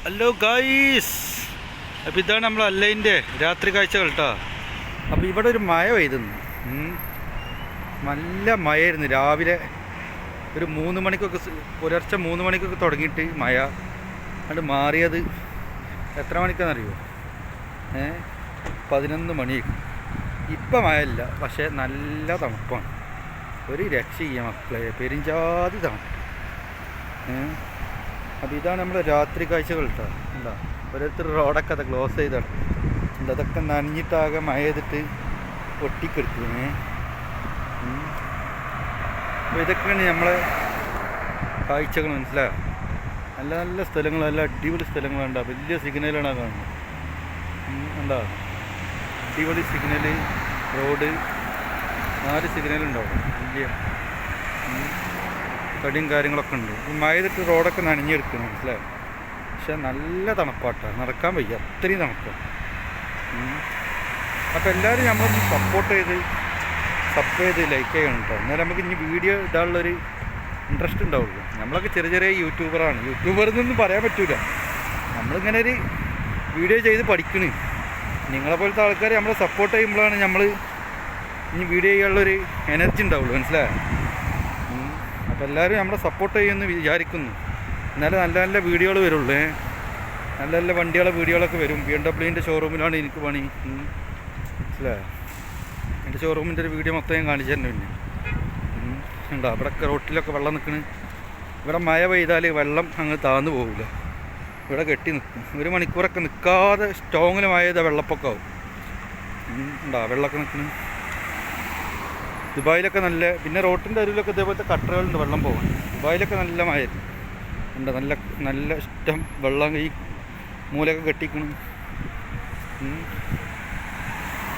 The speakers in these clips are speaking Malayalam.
ഹലോ ഗായ്സ്, അപ്പോൾ ഇതാണ് നമ്മൾ അല്ലൈൻ്റെ രാത്രി കാഴ്ചകൾ കേട്ടോ. അപ്പോൾ ഇവിടെ ഒരു മഴ പെയ്തുന്നു, നല്ല മഴയായിരുന്നു. രാവിലെ ഒരു 3 മണിക്കൊക്കെ, പുലർച്ചെ 3 മണിക്കൊക്കെ തുടങ്ങിയിട്ട് മഴ അത് മാറിയത് എത്ര മണിക്കാണെന്നറിയോ? 11 മണിയായിരിക്കും. ഇപ്പം മഴയില്ല, പക്ഷേ നല്ല തണുപ്പാണ്. ഒരു രക്ഷയില്ല മക്കളെ, പെരിഞ്ചാതി തണുപ്പ്. അപ്പോൾ ഇതാണ് നമ്മുടെ രാത്രി കാഴ്ചകൾ കേട്ടോ. എന്താ ഓരോരുത്തർ റോഡൊക്കെ അത് ക്ലോസ് ചെയ്താണ്. അതൊക്കെ നനഞ്ഞിട്ടാകെ മഴ ചെയ്തിട്ട് ഒട്ടിക്കെടുക്കുന്നേ. അപ്പോൾ ഇതൊക്കെയാണ് നമ്മളെ കാഴ്ചകൾ, മനസ്സിലായോ? നല്ല നല്ല സ്ഥലങ്ങൾ, നല്ല അടിപൊളി സ്ഥലങ്ങളുണ്ടാവും. വലിയ സിഗ്നലാണ് കാണുന്നത്. എന്താ അടിപൊളി സിഗ്നൽ, റോഡ് 4 സിഗ്നലുണ്ടാവും. വലിയ കടിയും കാര്യങ്ങളൊക്കെ ഉണ്ട്. ഈ മഴ ചെയ്തിട്ട് റോഡൊക്കെ നനഞ്ഞെടുക്കണം, മനസ്സിലായോ? പക്ഷെ നല്ല തണുപ്പാട്ടാണ്, നടക്കാൻ വയ്യ, അത്രയും തണുപ്പാണ്. അപ്പോൾ എല്ലാവരും നമ്മളൊന്ന് സപ്പോർട്ട് ചെയ്ത് ലൈക്ക് ചെയ്യണം കേട്ടോ. എന്നാലും നമുക്ക് ഇനി വീഡിയോ ഇടാനുള്ളൊരു ഇൻട്രസ്റ്റ് ഉണ്ടാവുള്ളൂ. നമ്മളൊക്കെ ചെറിയ ചെറിയ യൂട്യൂബറാണ്. യൂട്യൂബറെന്നൊന്നും പറയാൻ പറ്റില്ല. നമ്മളിങ്ങനെ ഒരു വീഡിയോ ചെയ്ത് പഠിക്കണ്. നിങ്ങളെപ്പോലത്തെ ആൾക്കാർ നമ്മളെ സപ്പോർട്ട് ചെയ്യുമ്പോഴാണ് നമ്മൾ ഇനി വീഡിയോ ചെയ്യാനുള്ളൊരു എനർജി ഉണ്ടാവുള്ളൂ, മനസ്സിലായോ? അപ്പോൾ എല്ലാവരും നമ്മളെ സപ്പോർട്ട് ചെയ്യുമെന്ന് വിചാരിക്കുന്നു. എന്നാലും നല്ല നല്ല വീഡിയോകൾ വരുള്ളൂ. നല്ല നല്ല വണ്ടികളെ വീഡിയോകളൊക്കെ വരും. BMW ഷോറൂമിലാണ് എനിക്ക് പണി, മനസ്സിലായോ? എൻ്റെ ഷോറൂമിൻ്റെ ഒരു വീഡിയോ മൊത്തം ഞാൻ കാണിച്ചു തന്നെ. പിന്നെ ഉണ്ടോ അവിടെയൊക്കെ റോട്ടിലൊക്കെ വെള്ളം നിൽക്കണ്. ഇവിടെ മഴ പെയ്താൽ വെള്ളം അങ്ങ് താഴ്ന്നു പോകില്ല, ഇവിടെ കെട്ടി നിൽക്കും. 1 മണിക്കൂറൊക്കെ നിൽക്കാതെ സ്ട്രോങ്ങിൽ മഴ ചെയ്താൽ വെള്ളപ്പൊക്കമാവും. ഉണ്ടോ വെള്ളമൊക്കെ നിൽക്കണ്. ദുബായിലൊക്കെ നല്ല, പിന്നെ റോട്ടിൻ്റെ അരുവിലൊക്കെ ഇതേപോലത്തെ കട്ടറുകളുണ്ട് വെള്ളം പോകാൻ. ദുബായിലൊക്കെ നല്ല മഴ ഉണ്ട്, നല്ല നല്ല ഇഷ്ടം വെള്ളം ഈ മൂലയൊക്കെ കെട്ടിക്കണം.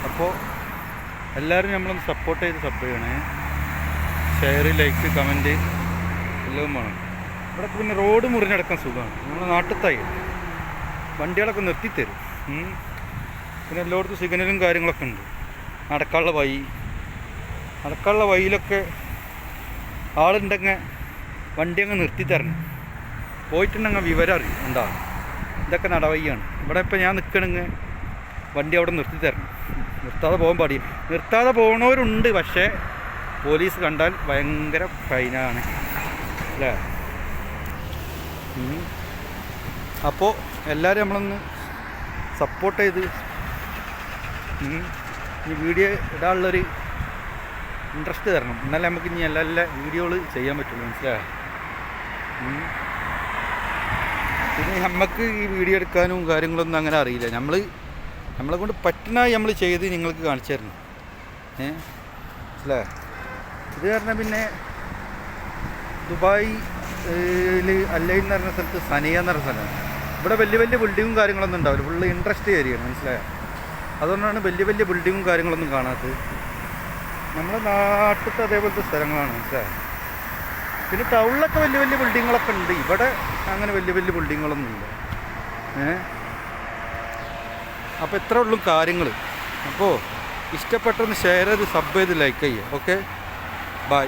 അപ്പോൾ എല്ലാവരും നമ്മളൊന്ന് സപ്പോർട്ട് ചെയ്യണേ. ഷെയർ, ലൈക്ക്, കമൻറ്റ് എല്ലാം വേണം. ഇവിടെ പിന്നെ റോഡ് മുറിഞ്ഞടക്കാൻ സുഖമാണ്. നമ്മുടെ നാട്ടിലത്തായി വണ്ടികളൊക്കെ നിർത്തിത്തരും. പിന്നെ എല്ലായിടത്തും സിഗ്നലും കാര്യങ്ങളൊക്കെ ഉണ്ട്. നടക്കാനുള്ള വഴിയിലൊക്കെ ആളുണ്ടെങ്കിൽ വണ്ടി അങ്ങ് നിർത്തിത്തരണം. പോയിട്ടുണ്ടെങ്കിൽ വിവരം അറിയും. എന്താ ഇതൊക്കെ നടവഴിയാണ്. ഇവിടെ ഇപ്പോൾ ഞാൻ നിൽക്കണമെങ്കിൽ വണ്ടി അവിടെ നിർത്തിത്തരണം. നിർത്താതെ പോകാൻ പാടില്ല. നിർത്താതെ പോകുന്നവരുണ്ട്, പക്ഷേ പോലീസ് കണ്ടാൽ ഭയങ്കര ഫൈനാണ്, അല്ലേ? അപ്പോൾ എല്ലാവരും നമ്മളൊന്ന് സപ്പോർട്ട് ചെയ്ത് ഈ വീഡിയോ ഇടാനുള്ളൊരു ഇൻട്രസ്റ്റ് തരണം. എന്നാലേ നമുക്ക് ഇനി നല്ല നല്ല വീഡിയോകൾ ചെയ്യാൻ പറ്റുള്ളൂ, മനസ്സിലായോ? പിന്നെ നമുക്ക് ഈ വീഡിയോ എടുക്കാനും കാര്യങ്ങളൊന്നും അങ്ങനെ അറിയില്ല. നമ്മളെ കൊണ്ട് പറ്റുന്നതായി നമ്മൾ ചെയ്ത് നിങ്ങൾക്ക് കാണിച്ചു തരണം. മനസ്സിലായോ? ഇത് കാരണം പിന്നെ ദുബായിൽ അല്ലൈൻ എന്ന് പറഞ്ഞ സ്ഥലത്ത് സനിയ എന്ന് പറഞ്ഞ സ്ഥലമാണ്. ഇവിടെ വലിയ വലിയ ബിൽഡിങ്ങും കാര്യങ്ങളൊന്നും ഉണ്ടാവില്ല. ഫുള്ള് ഇൻട്രസ്റ്റ് ഏരിയയാണ്, മനസ്സിലായോ? അതുകൊണ്ടാണ് വലിയ വലിയ ബിൽഡിങ്ങും കാര്യങ്ങളൊന്നും കാണാത്തത്. നമ്മുടെ നാട്ടിലത്തെ അതേപോലത്തെ സ്ഥലങ്ങളാണ്, മനസ്സിലായോ? പിന്നെ ടൗണിലൊക്കെ വലിയ വലിയ ബിൽഡിങ്ങുകളൊക്കെ ഉണ്ട്. ഇവിടെ അങ്ങനെ വലിയ വലിയ ബിൽഡിങ്ങുകളൊന്നും ഇല്ല. അപ്പോൾ ഇത്രേ ഉള്ളൂ കാര്യങ്ങൾ. അപ്പോൾ ഇഷ്ടപ്പെട്ടൊന്ന് ഷെയർ ചെയ്ത്, സബ് ചെയ്ത്, ലൈക്ക് ചെയ്യുക. Okay, by.